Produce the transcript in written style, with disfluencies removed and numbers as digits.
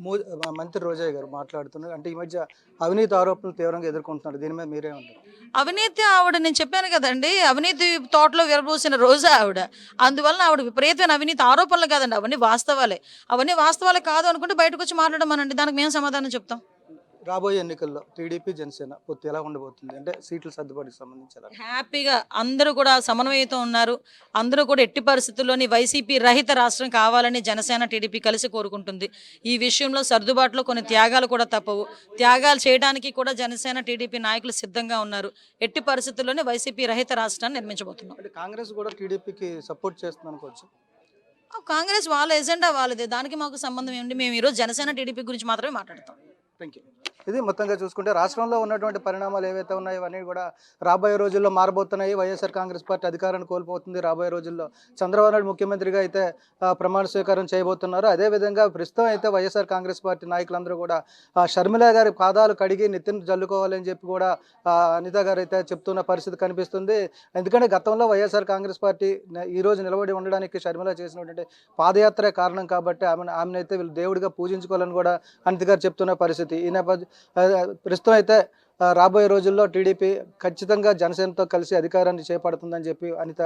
మో మంత్రి రోజయ్య గారు మాట్లాడుతున్నారు. అంటే ఈ మధ్య అవినీతి ఆరోపణలు తీవ్రంగా ఎదుర్కొంటున్నారు. దీని మీద మీరేమంటారు? అవినీతి ఆవిడ నేను చెప్పాను కదండీ! అవినీతి తోటలో విరబూసిన రోజా ఆవిడ. అందువలన ఆవిడ విపరీతమైన అవినీతి ఆరోపణలు కాదండి. అవన్నీ వాస్తవాలే. అవన్నీ వాస్తవాలు కాదు అనుకుంటే బయటకొచ్చి మాట్లాడమనండి. దానికి మేము సమాధానం చెప్తాం. రాబోయే ఎన్నికల్లో టీడీపీ, జనసేన పొత్తు ఎలా ఉండబోతుంది? అంటే సీట్ల సర్దుబాటుకి సంబంధించి ఎలా? హ్యాపీగా అందరూ కూడా సమన్వయంతో ఉన్నారు. అందరూ కూడా ఎట్టి పరిస్థితుల్లోని వైసీపీ రహిత రాష్ట్రం కావాలని జనసేన, టీడీపీ కలిసి కోరుకుంటుంది. ఈ విషయంలో సర్దుబాటులో కొన్ని త్యాగాలు కూడా తప్పవు. త్యాగాలు చేయడానికి కూడా జనసేన, టీడీపీ నాయకులు సిద్ధంగా ఉన్నారు. ఎట్టి పరిస్థితుల్లోనే వైసీపీ రహిత రాష్ట్రాన్ని నిర్మించబోతున్నాం. అంటే కాంగ్రెస్ కూడా టీడీపీకి సపోర్ట్ చేస్తుంది అనుకోవచ్చు. కాంగ్రెస్ వాళ్ళ ఎజెండా వాళ్ళదే. దానికి మాకు సంబంధం ఏమిటి? మేము ఈరోజు జనసేన, టీడీపీ గురించి మాత్రమే మాట్లాడతాం. Thank you. ఇది మొత్తంగా చూసుకుంటే రాష్ట్రంలో ఉన్నటువంటి పరిణామాలు ఏవైతే ఉన్నాయో అవన్నీ కూడా రాబోయే రోజుల్లో మారబోతున్నాయి. వైఎస్ఆర్ కాంగ్రెస్ పార్టీ అధికారాన్ని కోల్పోతుంది. రాబోయే రోజుల్లో చంద్రబాబు నాయుడు ముఖ్యమంత్రిగా అయితే ప్రమాణ స్వీకారం చేయబోతున్నారు. అదేవిధంగా ప్రస్తుతం అయితే వైఎస్ఆర్ కాంగ్రెస్ పార్టీ నాయకులందరూ కూడా షర్మిల గారి పాదాలు కడిగి నెత్తిన జల్లుకోవాలని చెప్పి కూడా అనిత గారు అయితే చెప్తున్న పరిస్థితి కనిపిస్తుంది. ఎందుకంటే గతంలో వైఎస్ఆర్ కాంగ్రెస్ పార్టీ ఈ రోజు నిలబడి ఉండడానికి షర్మిల చేసినటువంటి పాదయాత్రే కారణం కాబట్టి ఆమెనైతే వీళ్ళు దేవుడిగా పూజించుకోవాలని కూడా అనిత గారు చెప్తున్న పరిస్థితి. ఈ నేపథ్యం ప్రస్తుతం అయితే రాబోయే రోజుల్లో టీడీపీ ఖచ్చితంగా జనసేనతో కలిసి అధికారాన్ని చేపడుతుందని చెప్పి అనిత